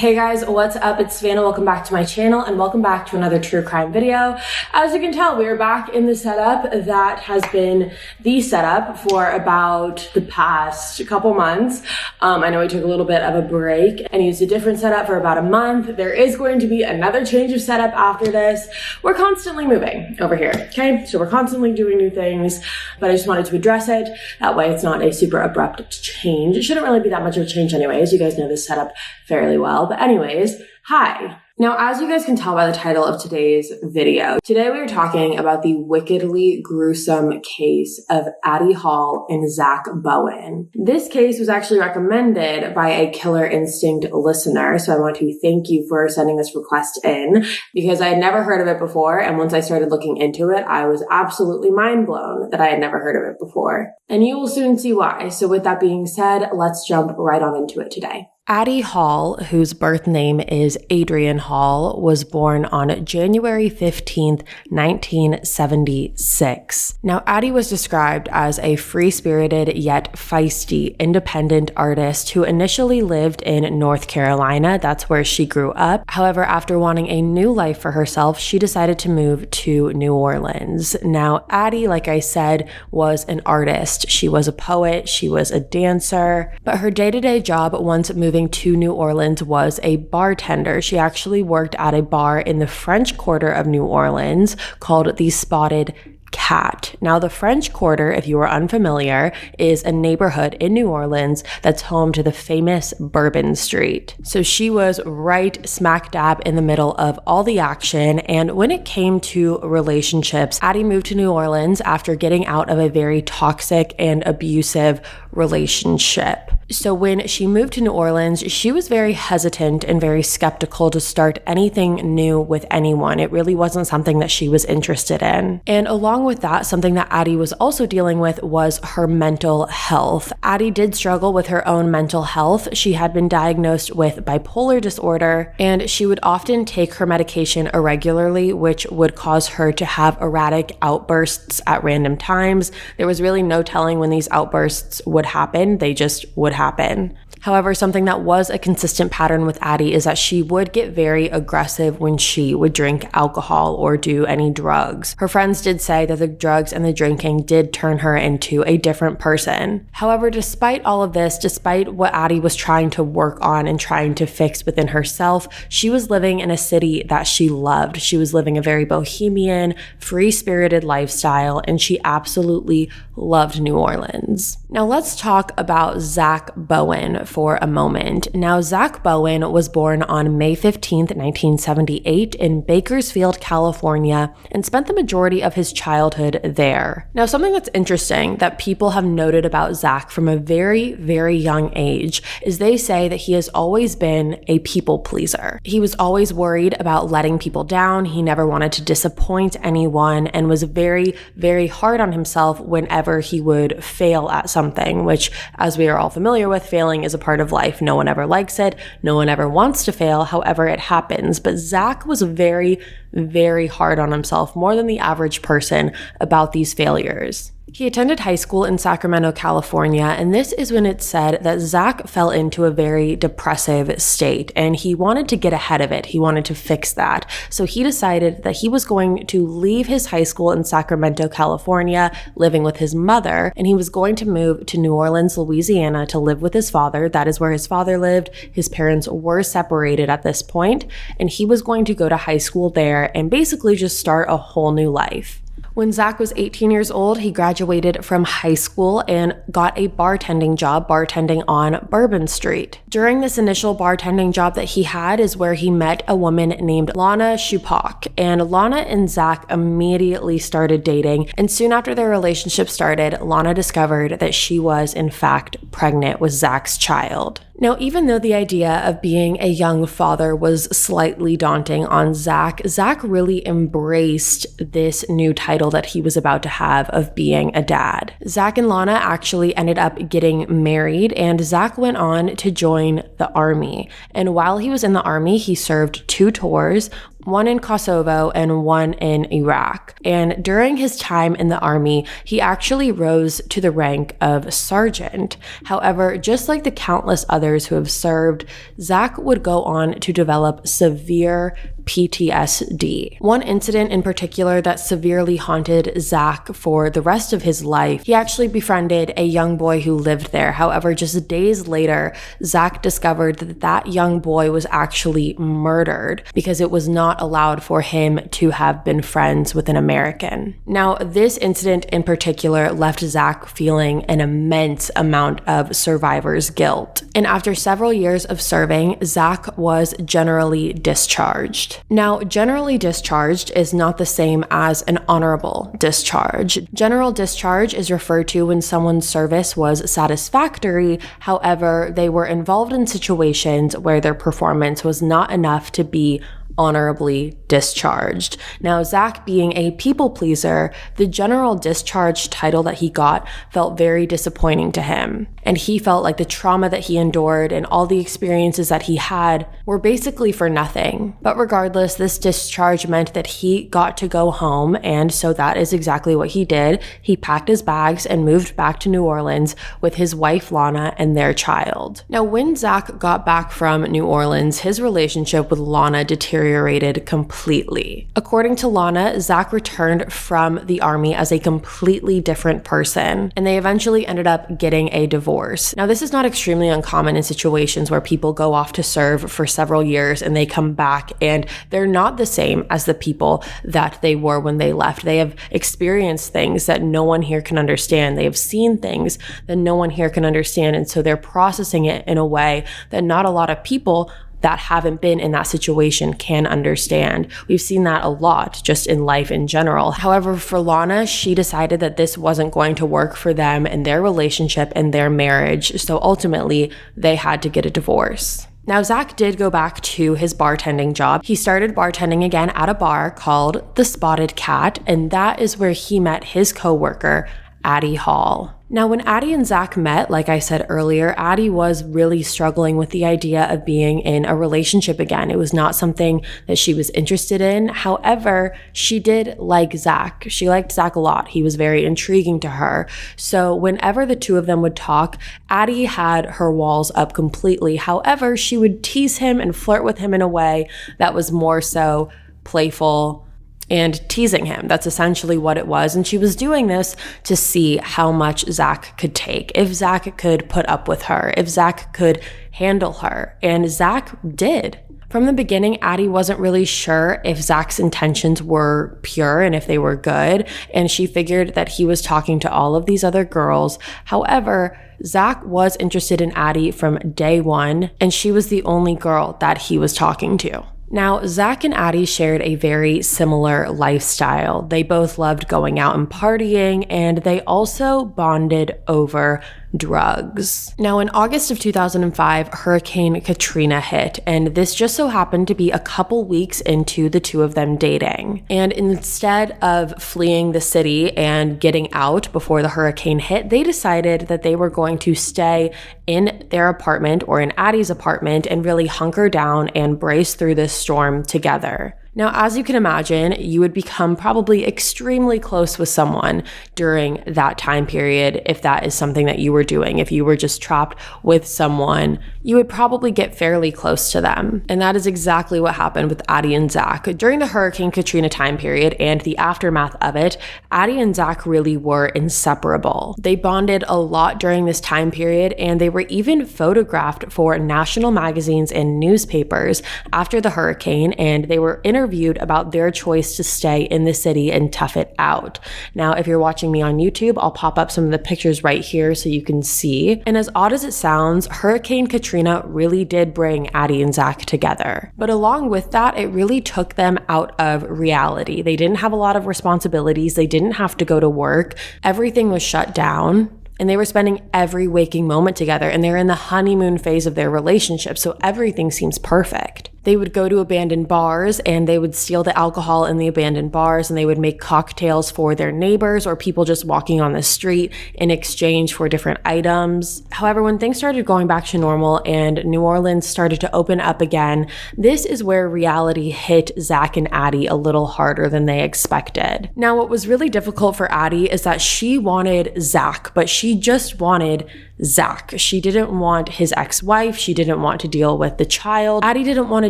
Hey guys, what's up? It's Savannah. Welcome back to my channel and welcome back to another true crime video. As you can tell, we are back in the setup that has been the setup for about the past couple months. I know we took a little bit of a break and used a different setup for about a month. There is going to be another change of setup after this. We're constantly moving over here, okay? So we're constantly doing new things, but I just wanted to address it. That way it's not a super abrupt change. It shouldn't really be that much of a change anyways. You guys know this setup fairly well. But anyways, hi. Now, as you guys can tell by the title of today's video, today we are talking about the wickedly gruesome case of Addie Hall and Zack Bowen. This case was actually recommended by a Killer Instinct listener, so I want to thank you for sending this request in because I had never heard of it before, and once I started looking into it, I was absolutely mind blown that I had never heard of it before. And you will soon see why. So with that being said, let's jump right on into it today. Addie Hall, whose birth name is Adrian Hall, was born on January 15th, 1976. Now, Addie was described as a free-spirited yet feisty independent artist who initially lived in North Carolina. That's where she grew up. However, after wanting a new life for herself, she decided to move to New Orleans. Now, Addie, like I said, was an artist. She was a poet, she was a dancer, but her day-to-day job once moving to New Orleans was a bartender. She actually worked at a bar in the French Quarter of New Orleans called the Spotted Cat. Now, the French Quarter, if you are unfamiliar, is a neighborhood in New Orleans that's home to the famous Bourbon Street. So she was right smack dab in the middle of all the action. And when it came to relationships, Addie moved to New Orleans after getting out of a very toxic and abusive relationship. So when she moved to New Orleans, she was very hesitant and very skeptical to start anything new with anyone. It really wasn't something that she was interested in. And along with that, something that Addie was also dealing with was her mental health. Addie did struggle with her own mental health. She had been diagnosed with bipolar disorder, and she would often take her medication irregularly, which would cause her to have erratic outbursts at random times. There was really no telling when these outbursts would happen. They just would happen. However, something that was a consistent pattern with Addie is that she would get very aggressive when she would drink alcohol or do any drugs. Her friends did say that the drugs and the drinking did turn her into a different person. However, despite all of this, despite what Addie was trying to work on and trying to fix within herself, she was living in a city that she loved. She was living a very bohemian, free-spirited lifestyle, and she absolutely loved New Orleans. Now let's talk about Zack Bowen for a moment. Now, Zack Bowen was born on May 15th, 1978 in Bakersfield, California, and spent the majority of his childhood there. Now, something that's interesting that people have noted about Zack from a very, very young age is they say that he has always been a people pleaser. He was always worried about letting people down. He never wanted to disappoint anyone and was very, very hard on himself whenever he would fail at something, which, as we are all familiar with, failing is a part of life. No one ever likes it. No one ever wants to fail. However, it happens. But Zack was very, very hard on himself, more than the average person, about these failures. He attended high school in Sacramento, California, and this is when it's said that Zack fell into a very depressive state, and he wanted to get ahead of it. He wanted to fix that. So he decided that he was going to leave his high school in Sacramento, California, living with his mother, and he was going to move to New Orleans, Louisiana to live with his father. That is where his father lived. His parents were separated at this point, and he was going to go to high school there and basically just start a whole new life. When Zack was 18 years old, he graduated from high school and got a bartending job, bartending on Bourbon Street. During this initial bartending job that he had is where he met a woman named Lana Shupak, and Lana and Zack immediately started dating, and soon after their relationship started, Lana discovered that she was in fact pregnant with Zack's child. Now, even though the idea of being a young father was slightly daunting on Zack, Zack really embraced this new title that he was about to have of being a dad. Zack and Lana actually ended up getting married, and Zack went on to join the army. And while he was in the army, he served 2 tours. one in Kosovo and one in Iraq. And during his time in the army, he actually rose to the rank of sergeant. However, just like the countless others who have served, Zack would go on to develop severe PTSD. One incident in particular that severely haunted Zack for the rest of his life, he actually befriended a young boy who lived there. However, just days later, Zack discovered that that young boy was actually murdered because it was not allowed for him to have been friends with an American. Now, this incident in particular left Zack feeling an immense amount of survivor's guilt. And after several years of serving, Zack was generally discharged. Now, generally discharged is not the same as an honorable discharge. General discharge is referred to when someone's service was satisfactory, however, they were involved in situations where their performance was not enough to be honorably discharged. Now, Zack being a people pleaser, the general discharge title that he got felt very disappointing to him. And he felt like the trauma that he endured and all the experiences that he had were basically for nothing. But regardless, this discharge meant that he got to go home, and so that is exactly what he did. He packed his bags and moved back to New Orleans with his wife Lana and their child. Now, when Zack got back from New Orleans, his relationship with Lana deteriorated completely. According to Lana, Zack returned from the army as a completely different person, and they eventually ended up getting a divorce. Now, this is not extremely uncommon in situations where people go off to serve for several years and they come back and they're not the same as the people that they were when they left. They have experienced things that no one here can understand. They have seen things that no one here can understand, and so they're processing it in a way that not a lot of people that haven't been in that situation can understand. We've seen that a lot just in life in general. However, for Lana, she decided that this wasn't going to work for them and their relationship and their marriage, so ultimately they had to get a divorce. Now, Zack did go back to his bartending job. He started bartending again at a bar called The Spotted Cat, and that is where he met his coworker, Addie Hall. Now, when Addie and Zack met, like I said earlier, Addie was really struggling with the idea of being in a relationship again. It was not something that she was interested in. However, she did like Zack. She liked Zack a lot. He was very intriguing to her. So whenever the two of them would talk, Addie had her walls up completely. However, she would tease him and flirt with him in a way that was more so playful and teasing him. That's essentially what it was. And she was doing this to see how much Zack could take, if Zack could put up with her, if Zack could handle her. And Zack did. From the beginning, Addie wasn't really sure if Zack's intentions were pure and if they were good. And she figured that he was talking to all of these other girls. However, Zack was interested in Addie from day one, and she was the only girl that he was talking to. Now, Zack and Addie shared a very similar lifestyle. They both loved going out and partying, and they also bonded over drugs. Now, in August of 2005, Hurricane Katrina hit, and this just so happened to be a couple weeks into the two of them dating. And instead of fleeing the city and getting out before the hurricane hit, they decided that they were going to stay in their apartment or in Addie's apartment and really hunker down and brace through this storm together. Now, as you can imagine, you would become probably extremely close with someone during that time period if that is something that you were doing. If you were just trapped with someone, you would probably get fairly close to them. And that is exactly what happened with Addie and Zack. During the Hurricane Katrina time period and the aftermath of it, Addie and Zack really were inseparable. They bonded a lot during this time period, and they were even photographed for national magazines and newspapers after the hurricane, and they were interviewed about their choice to stay in the city and tough it out. Now, if you're watching me on YouTube, I'll pop up some of the pictures right here so you can see. And as odd as it sounds, Hurricane Katrina really did bring Addie and Zack together. But along with that, it really took them out of reality. They didn't have a lot of responsibilities. They didn't have to go to work. Everything was shut down. And they were spending every waking moment together, and they're in the honeymoon phase of their relationship, so everything seems perfect. They would go to abandoned bars and they would steal the alcohol in the abandoned bars, and they would make cocktails for their neighbors or people just walking on the street in exchange for different items. However, when things started going back to normal and New Orleans started to open up again, this is where reality hit Zack and Addie a little harder than they expected. Now, what was really difficult for Addie is that she wanted Zack, but she just wanted Zack. She didn't want his ex-wife. She didn't want to deal with the child. Addie didn't want to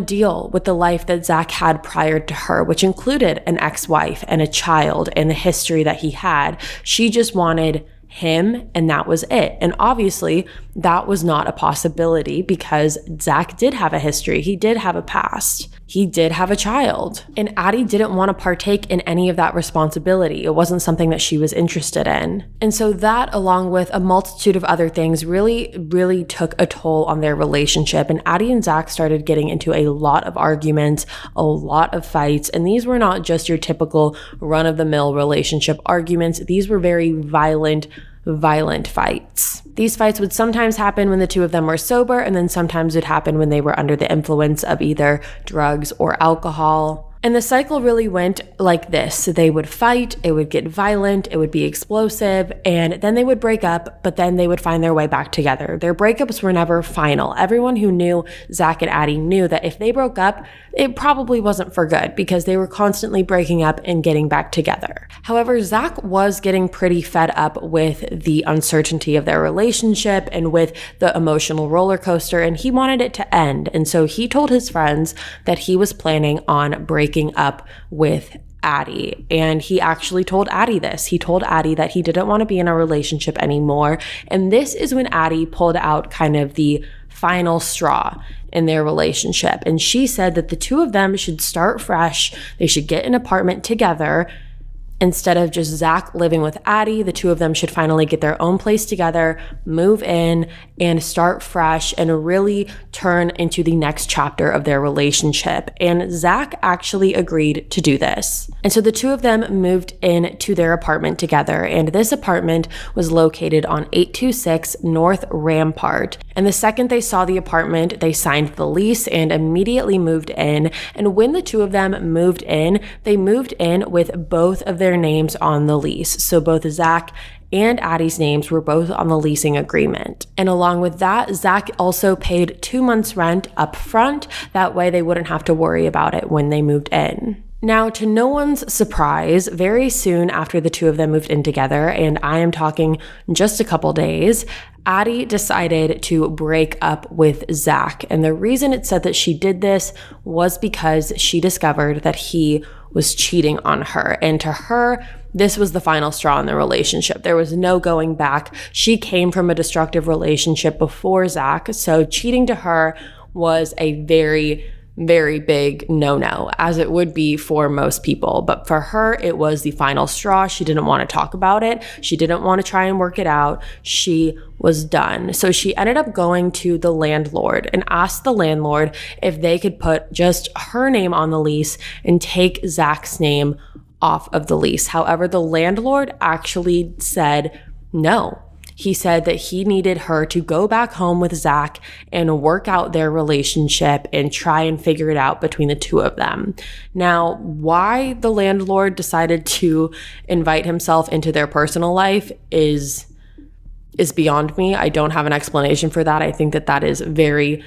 deal with the life that Zack had prior to her, which included an ex-wife and a child and the history that he had. She just wanted him, and that was it. And obviously, that was not a possibility because Zack did have a history. He did have a past. He did have a child. And Addie didn't want to partake in any of that responsibility. It wasn't something that she was interested in. And so that, along with a multitude of other things, really took a toll on their relationship. And Addie and Zack started getting into a lot of arguments, a lot of fights. And these were not just your typical run-of-the-mill relationship arguments. These were very violent fights. These fights would sometimes happen when the two of them were sober, and then sometimes it would happen when they were under the influence of either drugs or alcohol. And the cycle really went like this. So they would fight, it would get violent, it would be explosive, and then they would break up, but then they would find their way back together. Their breakups were never final. Everyone who knew Zack and Addie knew that if they broke up, it probably wasn't for good because they were constantly breaking up and getting back together. However, Zack was getting pretty fed up with the uncertainty of their relationship and with the emotional roller coaster, and he wanted it to end. And so he told his friends that he was planning on breaking up with Addie. And he actually told Addie this. He told Addie that he didn't want to be in a relationship anymore. And this is when Addie pulled out kind of the final straw in their relationship. And she said that the two of them should start fresh. They should get an apartment together. Instead of just Zack living with Addie, the two of them should finally get their own place together, move in, and start fresh and really turn into the next chapter of their relationship. And Zack actually agreed to do this. And so the two of them moved into their apartment together. And this apartment was located on 826 North Rampart. And the second they saw the apartment, they signed the lease and immediately moved in. And when the two of them moved in, they moved in with both of their names on the lease. So both Zack and Addie's names were both on the leasing agreement. And along with that, Zack also paid 2 months' rent up front. That way they wouldn't have to worry about it when they moved in. Now, to no one's surprise, very soon after the two of them moved in together, and I am talking just a couple days, Addie decided to break up with Zack. And the reason it said that she did this was because she discovered that he was cheating on her. And to her, this was the final straw in the relationship. There was no going back. She came from a destructive relationship before Zack, so cheating to her was a very big no-no, as it would be for most people. But for her, it was the final straw. She didn't want to talk about it. She didn't want to try and work it out. She was done. So she ended up going to the landlord and asked the landlord if they could put just her name on the lease and take Zack's name off of the lease. However, the landlord actually said no. He said that he needed her to go back home with Zack and work out their relationship and try and figure it out between the two of them. Now, why the landlord decided to invite himself into their personal life is beyond me. I don't have an explanation for that. I think that is very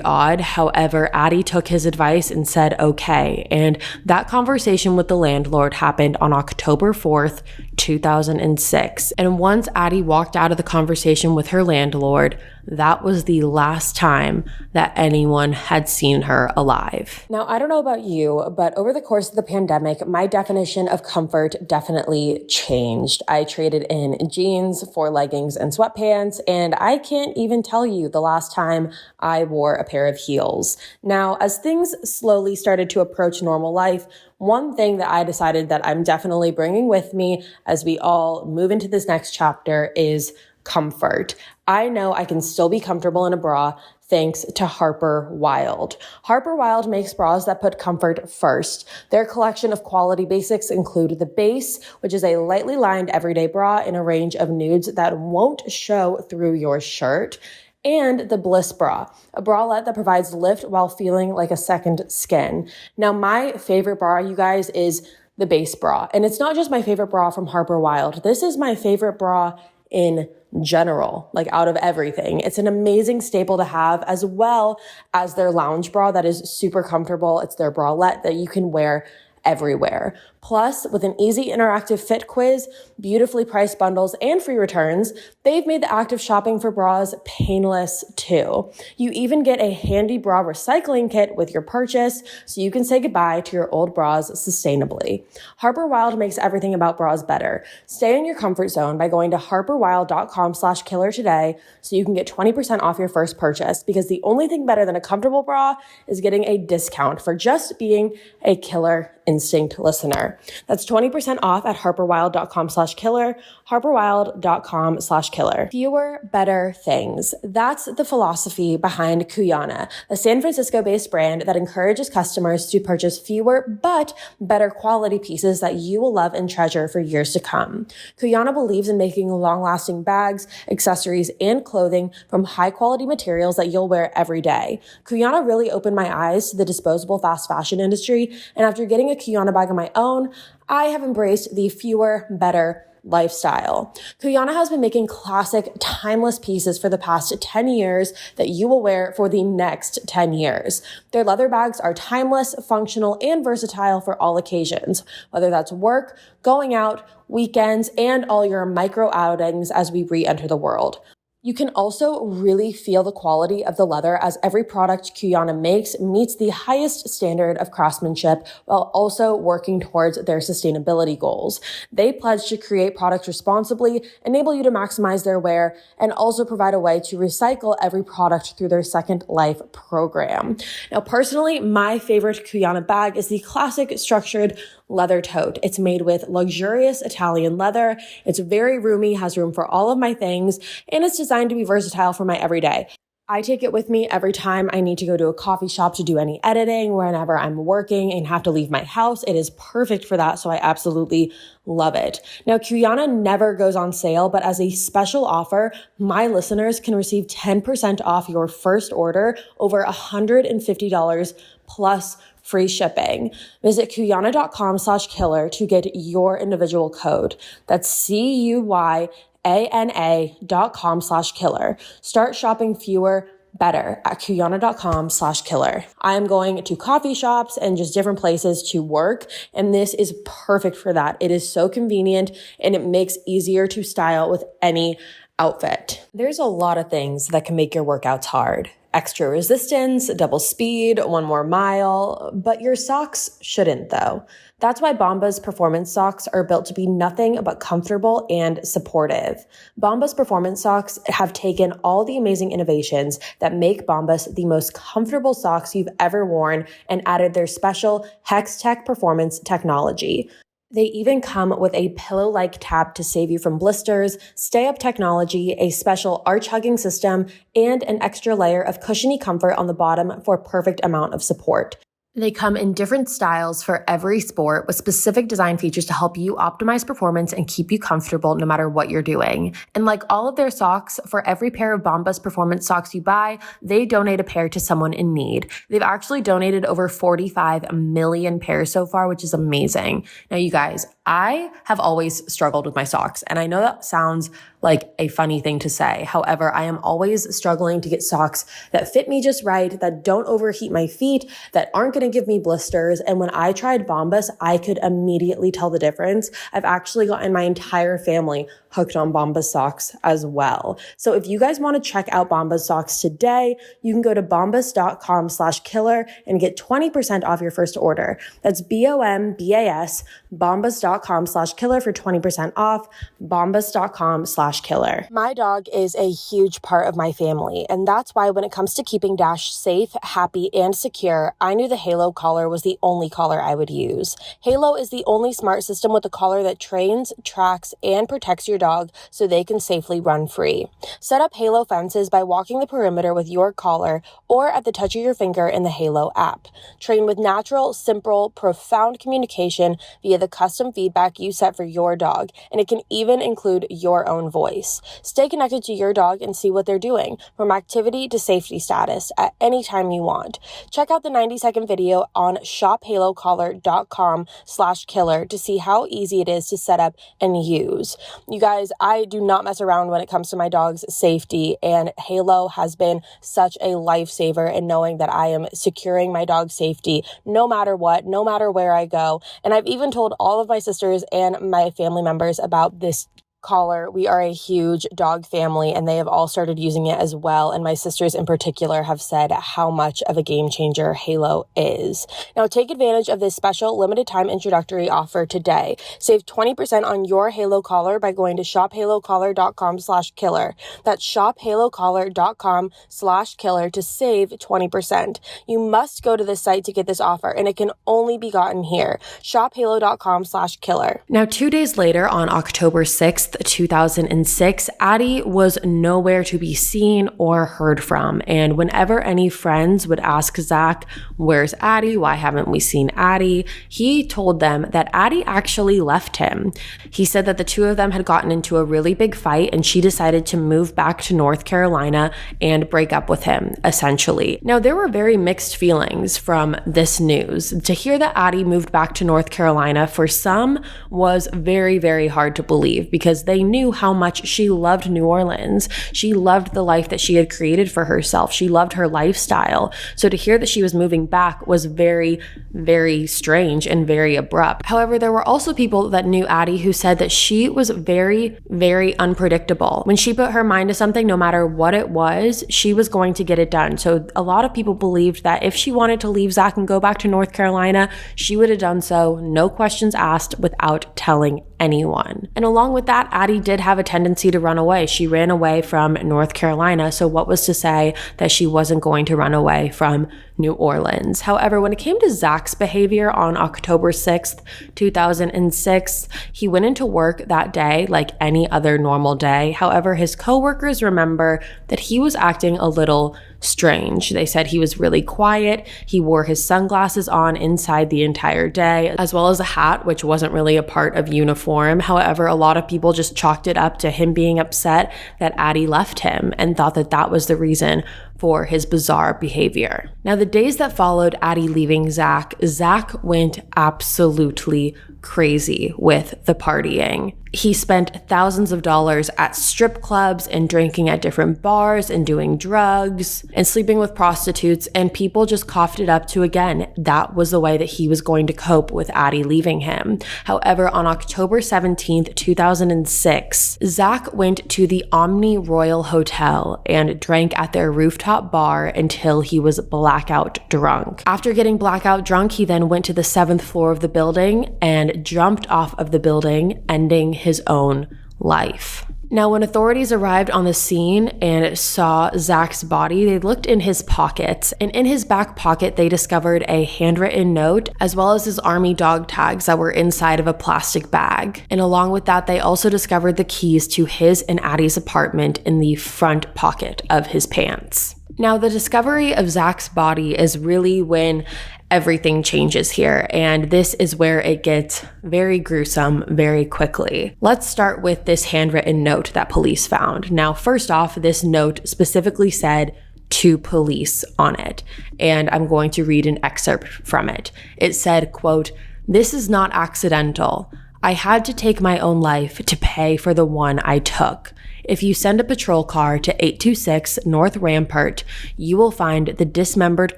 odd. However, Addie took his advice and said okay. And that conversation with the landlord happened on October 4th, 2006. And once Addie walked out of the conversation with her landlord, that was the last time that anyone had seen her alive. Now, I don't know about you, but over the course of the pandemic, my definition of comfort definitely changed. I traded in jeans for leggings and sweatpants, and I can't even tell you the last time I wore a pair of heels. Now, as things slowly started to approach normal life, one thing that I decided that I'm definitely bringing with me as we all move into this next chapter is comfort. I know I can still be comfortable in a bra thanks to Harper Wilde. Harper Wilde makes bras that put comfort first. Their collection of quality basics include the Base, which is a lightly lined everyday bra in a range of nudes that won't show through your shirt. and the Bliss Bra, a bralette that provides lift while feeling like a second skin. Now, my favorite bra, you guys, is the base bra. And it's not just my favorite bra from Harper Wilde. This is my favorite bra in general, like out of everything. It's an amazing staple to have, as well as their lounge bra that is super comfortable. It's their bralette that you can wear everywhere. Plus, with an easy interactive fit quiz, beautifully priced bundles, and free returns, they've made the act of shopping for bras painless too. You even get a handy bra recycling kit with your purchase, so you can say goodbye to your old bras sustainably. Harper Wilde makes everything about bras better. Stay in your comfort zone by going to harperwilde.com/killer today so you can get 20% off your first purchase, because the only thing better than a comfortable bra is getting a discount for just being a Killer Instinct listener. That's 20% off at harperwilde.com/killer, harperwilde.com/killer. Fewer, better things. That's the philosophy behind Kuyana, a San Francisco-based brand that encourages customers to purchase fewer but better quality pieces that you will love and treasure for years to come. Kuyana believes in making long-lasting bags, accessories, and clothing from high-quality materials that you'll wear every day. Kuyana really opened my eyes to the disposable fast fashion industry, and after getting a Kuyana bag of my own, I have embraced the fewer, better lifestyle. Kuyana has been making classic, timeless pieces for the past 10 years that you will wear for the next 10 years. Their leather bags are timeless, functional, and versatile for all occasions, whether that's work, going out, weekends, and all your micro outings as we re-enter the world. You can also really feel the quality of the leather, as every product Kuyana makes meets the highest standard of craftsmanship while also working towards their sustainability goals. They pledge to create products responsibly, enable you to maximize their wear, and also provide a way to recycle every product through their Second Life program. Now, personally, my favorite Kuyana bag is the classic structured leather tote. It's made with luxurious Italian leather. It's very roomy, has room for all of my things, and it's designed to be versatile for my everyday. I take it with me every time I need to go to a coffee shop to do any editing, whenever I'm working and have to leave my house. It is perfect for that, so I absolutely love it. Now, Kuyana never goes on sale, but as a special offer, my listeners can receive 10% off your first order over $150 plus free shipping. Visit Kuyana.com/killer to get your individual code. That's CUYANA.com/killer. Start shopping fewer, better at Kuyana.com/killer. I am going to coffee shops and just different places to work, and this is perfect for that. It is so convenient, and it makes easier to style with any outfit. There's a lot of things that can make your workouts hard. Extra resistance, double speed, one more mile, but your socks shouldn't though. That's why Bombas performance socks are built to be nothing but comfortable and supportive. Bombas performance socks have taken all the amazing innovations that make Bombas the most comfortable socks you've ever worn and added their special Hex Tech performance technology. They even come with a pillow-like tab to save you from blisters, stay-up technology, a special arch-hugging system, and an extra layer of cushiony comfort on the bottom for a perfect amount of support. They come in different styles for every sport with specific design features to help you optimize performance and keep you comfortable no matter what you're doing. And like all of their socks, for every pair of Bombas performance socks you buy, they donate a pair to someone in need. They've actually donated over 45 million pairs so far, which is amazing. Now, you guys, I have always struggled with my socks, and I know that sounds like a funny thing to say. However, I am always struggling to get socks that fit me just right, that don't overheat my feet, that aren't going to give me blisters. And when I tried Bombas, I could immediately tell the difference. I've actually gotten my entire family hooked on Bombas socks as well. So if you guys want to check out Bombas socks today, you can go to bombas.com/killer and get 20% off your first order. That's BOMBAS, bombas.com/killer for 20% off, bombas.com/killer. My dog is a huge part of my family, and that's why when it comes to keeping Dash safe, happy, and secure, I knew the Halo collar was the only collar I would use. Halo is the only smart system with a collar that trains, tracks, and protects your dog so they can safely run free. Set up Halo fences by walking the perimeter with your collar or at the touch of your finger in the Halo app. Train with natural, simple, profound communication via the custom feedback you set for your dog, and it can even include your own voice. choice. Stay connected to your dog and see what they're doing, from activity to safety status, at any time you want. Check out the 90-second video on shophalocollar.com/killer to see how easy it is to set up and use. You guys, I do not mess around when it comes to my dog's safety, and Halo has been such a lifesaver in knowing that I am securing my dog's safety no matter what, no matter where I go. And I've even told all of my sisters and my family members about this collar. We are a huge dog family, and they have all started using it as well. And my sisters in particular have said how much of a game changer Halo is. Now take advantage of this special limited time introductory offer today. Save 20% on your Halo collar by going to shophalocollar.com/killer. That's shophalocollar.com/killer to save 20%. You must go to this site to get this offer, and it can only be gotten here. shophalo.com/killer. Now 2 days later, on October 6th, 2006, Addie was nowhere to be seen or heard from. And whenever any friends would ask Zack, "Where's Addie? Why haven't we seen Addie?" he told them that Addie actually left him. He said that the two of them had gotten into a really big fight, and she decided to move back to North Carolina and break up with him, essentially. Now, there were very mixed feelings from this news. To hear that Addie moved back to North Carolina, for some, was very, very hard to believe, because they knew how much she loved New Orleans. She loved the life that she had created for herself. She loved her lifestyle. So to hear that she was moving back was very, very strange and very abrupt. However, there were also people that knew Addie who said that she was very, very unpredictable. When she put her mind to something, no matter what it was, she was going to get it done. So a lot of people believed that if she wanted to leave Zack and go back to North Carolina, she would have done so, no questions asked, without telling anyone. And along with that, Addie did have a tendency to run away. She ran away from North Carolina, so what was to say that she wasn't going to run away from New Orleans? However, when it came to Zack's behavior on October 6th, 2006, he went into work that day like any other normal day. However, his coworkers remember that he was acting a little strange. They said he was really quiet. He wore his sunglasses on inside the entire day, as well as a hat, which wasn't really a part of uniform. However, a lot of people just chalked it up to him being upset that Addie left him and thought that that was the reason for his bizarre behavior. Now, the days that followed Addie leaving Zack, Zack went absolutely crazy with the partying. He spent thousands of dollars at strip clubs and drinking at different bars and doing drugs and sleeping with prostitutes, and people just coughed it up to, again, that was the way that he was going to cope with Addie leaving him. However, on October 17th, 2006, Zack went to the Omni Royal Hotel and drank at their rooftop bar until he was blackout drunk. After getting blackout drunk, he then went to the 7th floor of the building and jumped off of the building, ending his own life. Now, when authorities arrived on the scene and saw Zack's body, they looked in his pockets, and in his back pocket, they discovered a handwritten note as well as his army dog tags that were inside of a plastic bag. And along with that, they also discovered the keys to his and Addie's apartment in the front pocket of his pants. Now, the discovery of Zack's body is really when everything changes here, and this is where it gets very gruesome very quickly. Let's start with this handwritten note that police found. Now, first off, this note specifically said "to police" on it, and I'm going to read an excerpt from it. It said, quote, "This is not accidental. I had to take my own life to pay for the one I took. If you send a patrol car to 826 North Rampart, you will find the dismembered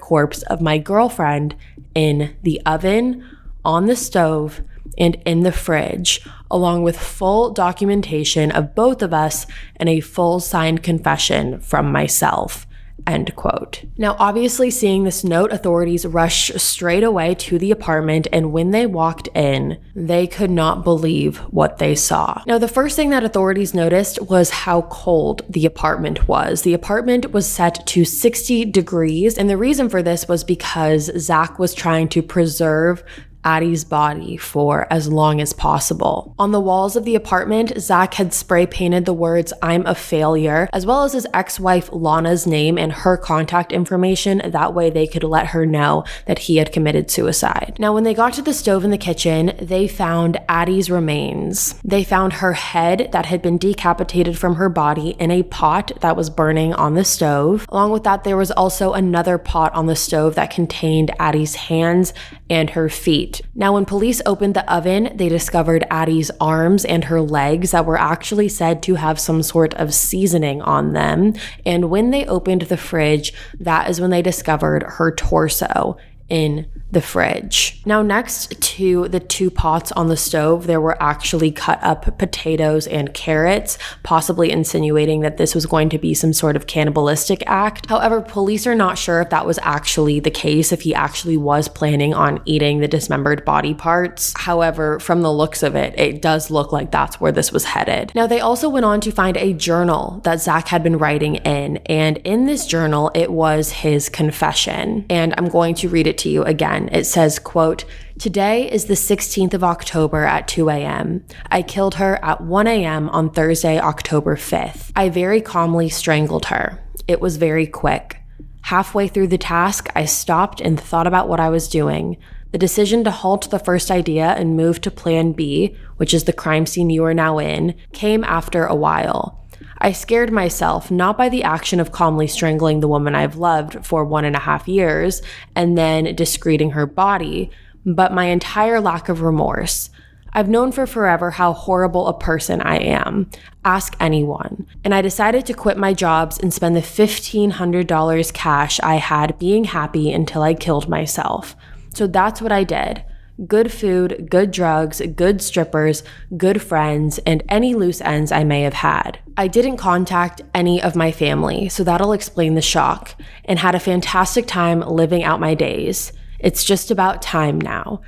corpse of my girlfriend in the oven, on the stove, and in the fridge, along with full documentation of both of us and a full signed confession from myself." End quote. Now, obviously, seeing this note, authorities rushed straight away to the apartment, and when they walked in, they could not believe what they saw. Now, the first thing that authorities noticed was how cold the apartment was. The apartment was set to 60 degrees, and the reason for this was because Zack was trying to preserve Addie's body for as long as possible. On the walls of the apartment, Zack had spray painted the words "I'm a failure," as well as his ex-wife Lana's name and her contact information. That way they could let her know that he had committed suicide. Now, when they got to the stove in the kitchen, they found Addie's remains. They found her head that had been decapitated from her body in a pot that was burning on the stove. Along with that, there was also another pot on the stove that contained Addie's hands and her feet. Now, when police opened the oven, they discovered Addie's arms and her legs that were actually said to have some sort of seasoning on them. And when they opened the fridge, that is when they discovered her torso in the fridge. Now, next to the two pots on the stove, there were actually cut up potatoes and carrots, possibly insinuating that this was going to be some sort of cannibalistic act. However, police are not sure if that was actually the case, if he actually was planning on eating the dismembered body parts. However, from the looks of it, it does look like that's where this was headed. Now, they also went on to find a journal that Zack had been writing in, and in this journal, it was his confession. And I'm going to read it to you again. It says, quote, "Today is the 16th of October at 2 a.m. I killed her at 1 a.m. on Thursday, October 5th. I very calmly strangled her. It was very quick. Halfway through the task, I stopped and thought about what I was doing. The decision to halt the first idea and move to plan B, which is the crime scene you are now in, came after a while. I scared myself, not by the action of calmly strangling the woman I've loved for 1.5 years and then discreting her body, but my entire lack of remorse. I've known for forever how horrible a person I am. Ask anyone. And I decided to quit my jobs and spend the $1,500 cash I had being happy until I killed myself. So that's what I did. Good food, good drugs, good strippers, good friends, and any loose ends I may have had. I didn't contact any of my family, so that'll explain the shock, and had a fantastic time living out my days. It's just about time now."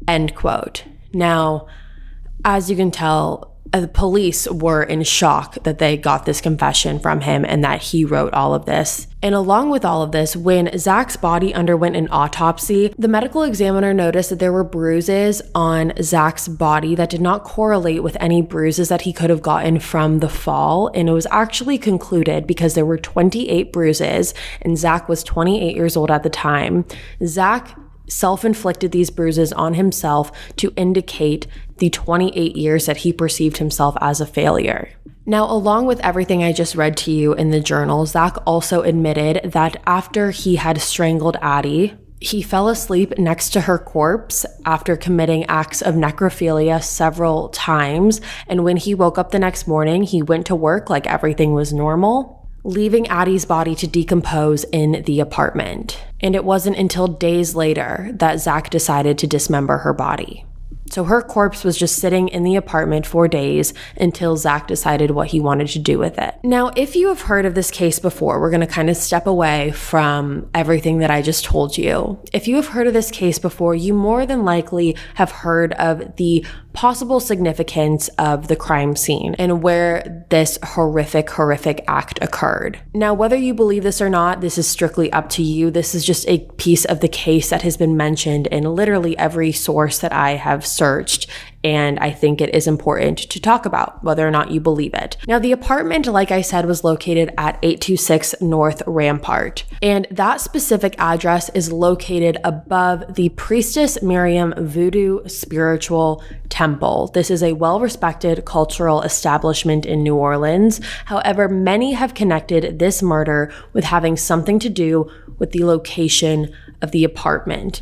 End quote. Now, as you can tell, the police were in shock that they got this confession from him and that he wrote all of this. And along with all of this, when Zack's body underwent an autopsy, the medical examiner noticed that there were bruises on Zack's body that did not correlate with any bruises that he could have gotten from the fall. And it was actually concluded, because there were 28 bruises and Zack was 28 years old at the time, Zack self-inflicted these bruises on himself to indicate the 28 years that he perceived himself as a failure. Now, along with everything I just read to you in the journal, Zack also admitted that after he had strangled Addie, he fell asleep next to her corpse after committing acts of necrophilia several times, and when he woke up the next morning, he went to work like everything was normal, leaving Addie's body to decompose in the apartment. And it wasn't until days later that Zack decided to dismember her body. So her corpse was just sitting in the apartment for days until Zack decided what he wanted to do with it. Now, if you have heard of this case before, we're going to kind of step away from everything that I just told you. If you have heard of this case before, you more than likely have heard of the possible significance of the crime scene and where this horrific act occurred. Now, whether you believe this or not, this is strictly up to you. This is just a piece of the case that has been mentioned in literally every source that I have searched, and I think it is important to talk about whether or not you believe it. Now, the apartment, like I said, was located at 826 North Rampart, and that specific address is located above the Priestess Miriam Voodoo Spiritual Temple. This is a well-respected cultural establishment in New Orleans. However, many have connected this murder with having something to do with the location of the apartment,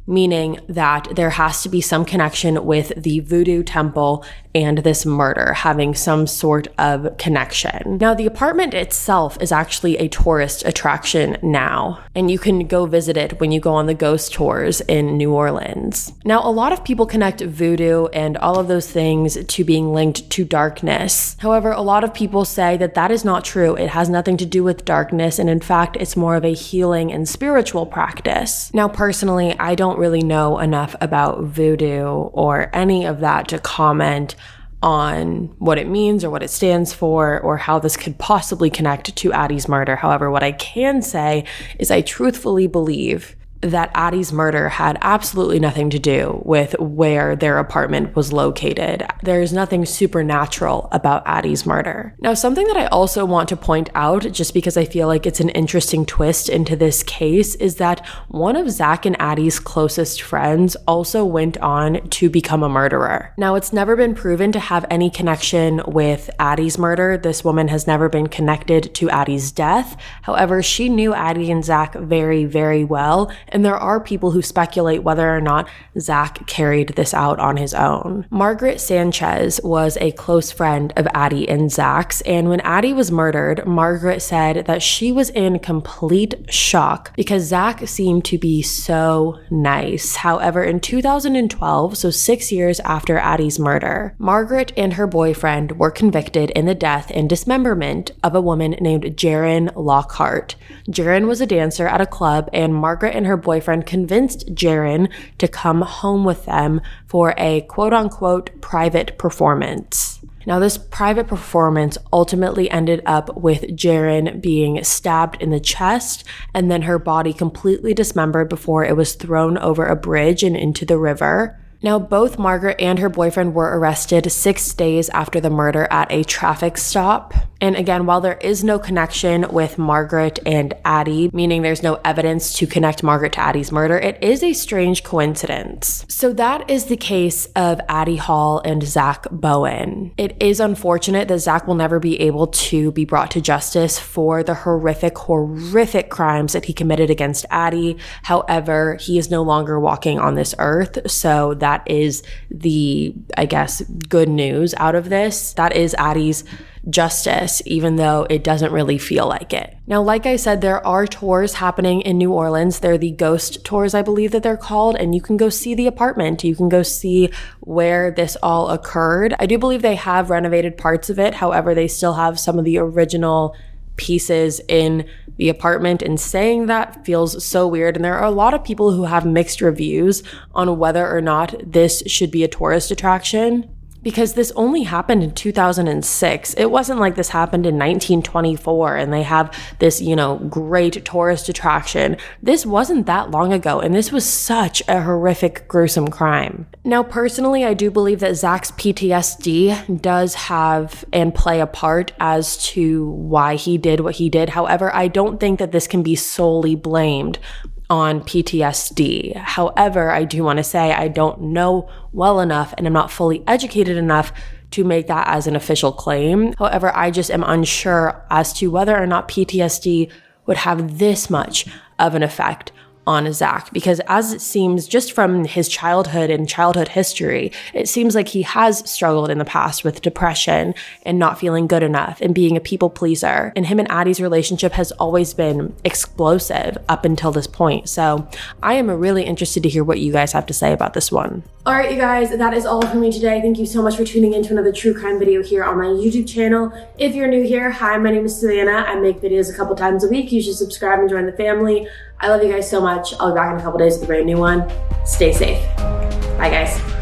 meaning that there has to be some connection with the voodoo temple and this murder having some sort of connection. Now, the apartment itself is actually a tourist attraction now, and you can go visit it when you go on the ghost tours in New Orleans. Now, a lot of people connect voodoo and all of those things to being linked to darkness. However, a lot of people say that that is not true. It has nothing to do with darkness, and in fact, it's more of a healing and spiritual practice. Now, personally, I don't really know enough about voodoo or any of that to comment on what it means or what it stands for or how this could possibly connect to Addie's murder. However, what I can say is I truthfully believe that Addie's murder had absolutely nothing to do with where their apartment was located. There's nothing supernatural about Addie's murder. Now, something that I also want to point out, just because I feel like it's an interesting twist into this case, is that one of Zack and Addie's closest friends also went on to become a murderer. Now, it's never been proven to have any connection with Addie's murder. This woman has never been connected to Addie's death. However, she knew Addie and Zack very, very well, and there are people who speculate whether or not Zack carried this out on his own. Margaret Sanchez was a close friend of Addie and Zack's, and when Addie was murdered, Margaret said that she was in complete shock because Zack seemed to be so nice. However, in 2012, so 6 years after Addie's murder, Margaret and her boyfriend were convicted in the death and dismemberment of a woman named Jaren Lockhart. Jaren was a dancer at a club, and Margaret and her boyfriend convinced Jaren to come home with them for a quote-unquote private performance. Now, this private performance ultimately ended up with Jaren being stabbed in the chest and then her body completely dismembered before it was thrown over a bridge and into the river. Now, both Margaret and her boyfriend were arrested 6 days after the murder at a traffic stop. And again, while there is no connection with Margaret and Addie, meaning there's no evidence to connect Margaret to Addie's murder, it is a strange coincidence. So that is the case of Addie Hall and Zack Bowen. It is unfortunate that Zack will never be able to be brought to justice for the horrific crimes that he committed against Addie. However, he is no longer walking on this earth. So that is the, I guess, good news out of this. That is Addie's justice, even though it doesn't really feel like it. Now, like I said, there are tours happening in New Orleans. They're the ghost tours, I believe that they're called, and you can go see the apartment. You can go see where this all occurred. I do believe they have renovated parts of it. However, they still have some of the original pieces in the apartment, and saying that feels so weird. And there are a lot of people who have mixed reviews on whether or not this should be a tourist attraction, because this only happened in 2006. It wasn't like this happened in 1924 and they have this, great tourist attraction. This wasn't that long ago, and this was such a horrific, gruesome crime. Now, personally, I do believe that Zack's PTSD does have and play a part as to why he did what he did. However, I don't think that this can be solely blamed on PTSD. However, I do want to say I don't know well enough and I'm not fully educated enough to make that as an official claim. However, I just am unsure as to whether or not PTSD would have this much of an effect on Zack, because as it seems just from his childhood and childhood history, it seems like he has struggled in the past with depression and not feeling good enough and being a people pleaser. And him and Addie's relationship has always been explosive up until this point. So I am really interested to hear what you guys have to say about this one. All right, you guys, that is all for me today. Thank you so much for tuning in to another true crime video here on my YouTube channel. If you're new here, hi, my name is Savannah. I make videos a couple times a week. You should subscribe and join the family. I love you guys so much. I'll be back in a couple days with a brand new one. Stay safe. Bye, guys.